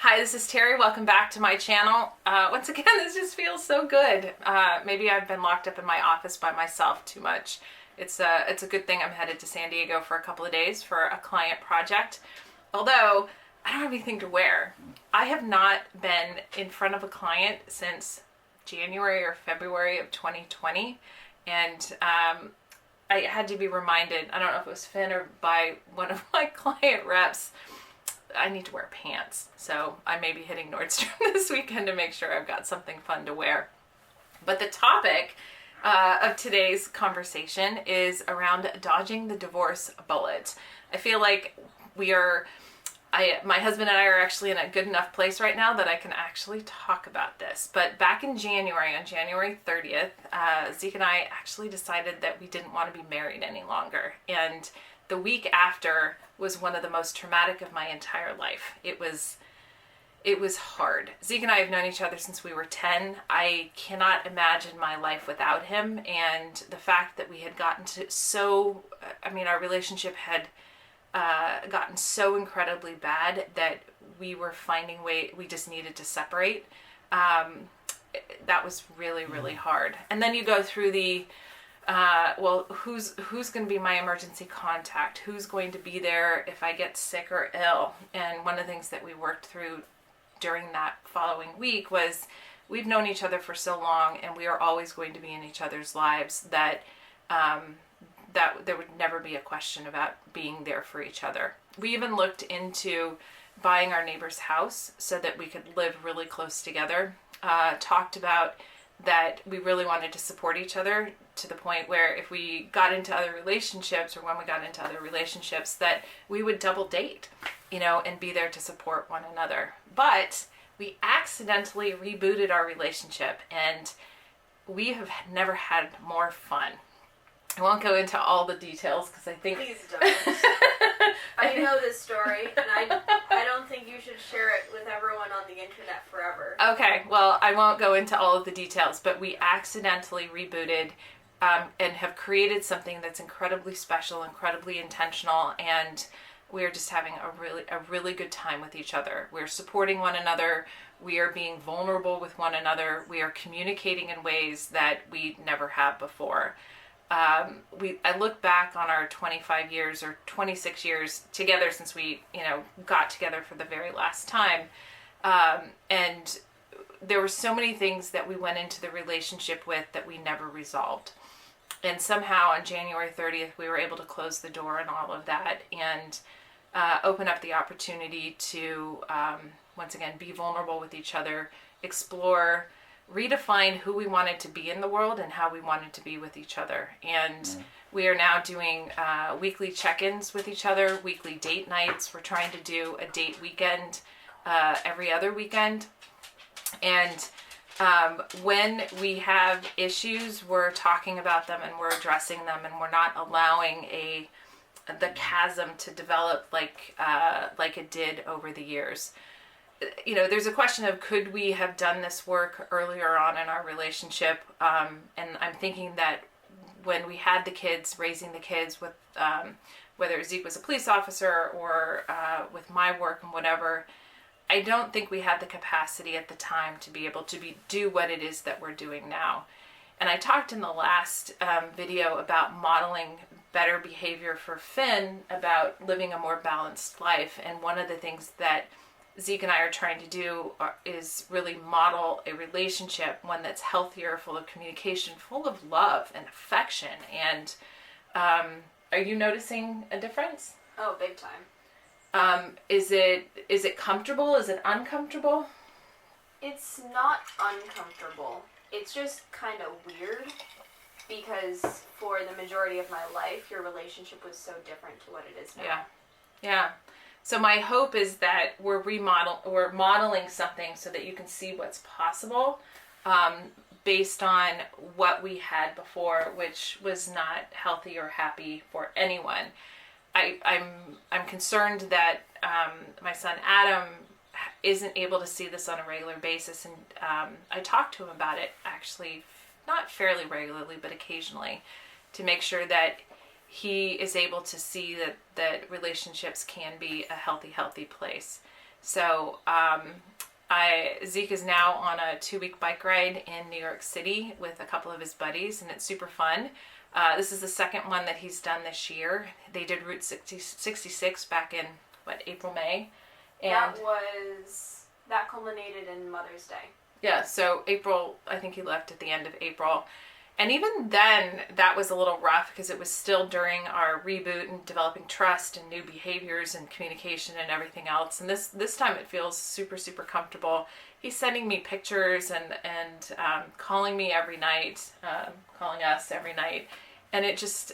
Hi, this is Terry. Welcome back to my channel. Once again, this just feels so good. Maybe I've been locked up in my office by myself too much. It's a good thing I'm headed to San Diego for a couple of days for a client project. Although, I don't have anything to wear. I have not been in front of a client since January or February of 2020. And I had to be reminded, I don't know if it was Finn or by one of my client reps, I need to wear pants. So I may be hitting Nordstrom this weekend to make sure I've got something fun to wear. But the topic of today's conversation is around dodging the divorce bullet. I feel like my husband and I are actually in a good enough place right now that I can actually talk about this. But back in January, on January 30th, Zeke and I actually decided that we didn't want to be married any longer. And the week after was one of the most traumatic of my entire life. It was hard. Zeke and I have known each other since we were 10. I cannot imagine my life without him. And the fact that we had gotten to our relationship had gotten so incredibly bad that we were finding we just needed to separate. That was really, really hard. And then you go through the who's going to be my emergency contact? Who's going to be there if I get sick or ill? And one of the things that we worked through during that following week was we've known each other for so long, and we are always going to be in each other's lives that there would never be a question about being there for each other. We even looked into buying our neighbor's house so that we could live really close together. Talked about that we really wanted to support each other to the point where if we got into other relationships, or when we got into other relationships, that we would double date, and be there to support one another. But we accidentally rebooted our relationship, and we have never had more fun. I won't go into all the details because I think... Please don't. I know this story, and I don't think you should share it with everyone on the internet forever. Okay, well, I won't go into all of the details, but we accidentally rebooted and have created something that's incredibly special, incredibly intentional, and we're just having a really good time with each other. We're supporting one another. We are being vulnerable with one another. We are communicating in ways that we never have before. I look back on our 25 years or 26 years together since we, got together for the very last time. And there were so many things that we went into the relationship with that we never resolved. And somehow on January 30th, we were able to close the door on all of that and open up the opportunity to, once again, be vulnerable with each other, explore, redefine who we wanted to be in the world and how we wanted to be with each other. And we are now doing weekly check-ins with each other, weekly date nights. We're trying to do a date weekend every other weekend. And when we have issues, we're talking about them and we're addressing them, and we're not allowing the chasm to develop like it did over the years. There's a question of, could we have done this work earlier on in our relationship? And I'm thinking that when we had the kids, raising the kids with, whether Zeke was a police officer or with my work and whatever, I don't think we had the capacity at the time to be able to do what it is that we're doing now. And I talked in the last video about modeling better behavior for Finn, about living a more balanced life. And one of the things that Zeke and I are trying to do is really model a relationship, one that's healthier, full of communication, full of love and affection. And are you noticing a difference? Oh, big time. Is it comfortable? Is it uncomfortable? It's not uncomfortable. It's just kind of weird because for the majority of my life, your relationship was so different to what it is now. Yeah. So my hope is that we're modeling something so that you can see what's possible, based on what we had before, which was not healthy or happy for anyone. I'm concerned that my son Adam isn't able to see this on a regular basis, and I talk to him about it, actually, not fairly regularly, but occasionally, to make sure that he is able to see that relationships can be a healthy place. So Zeke is now on a 2-week bike ride in New York City with a couple of his buddies, and it's super fun. This is the second one that he's done this year. They did Route 66 back in, April, May. And that culminated in Mother's Day. Yeah, so April, I think he left at the end of April. And even then, that was a little rough because it was still during our reboot and developing trust and new behaviors and communication and everything else. And this time it feels super, super comfortable. He's sending me pictures and calling me every night, calling us every night. And it just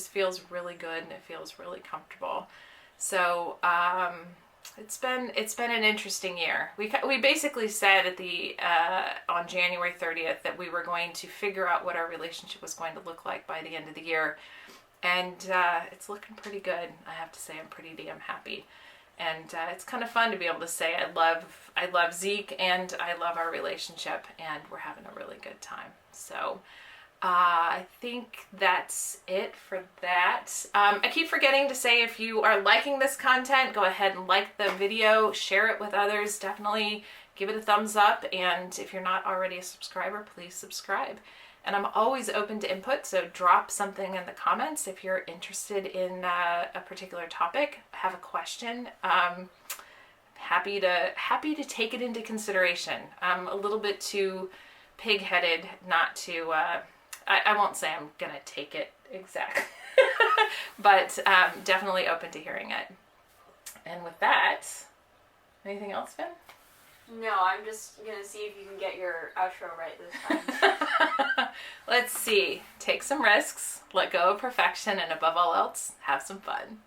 feels really good and it feels really comfortable. So it's been an interesting year. We basically said on January 30th that we were going to figure out what our relationship was going to look like by the end of the year, and it's looking pretty good. I have to say, I'm pretty damn happy, and it's kind of fun to be able to say I love Zeke and I love our relationship, and we're having a really good time. So. I think that's it for that. I keep forgetting to say, if you are liking this content, go ahead and like the video, share it with others, definitely give it a thumbs up, and if you're not already a subscriber, please subscribe. And I'm always open to input, so drop something in the comments if you're interested in a particular topic, have a question. Happy to take it into consideration. I'm a little bit too pig-headed not to... I won't say I'm going to take it exactly, but definitely open to hearing it. And with that, anything else, Finn? No, I'm just going to see if you can get your outro right this time. Let's see. Take some risks, let go of perfection, and above all else, have some fun.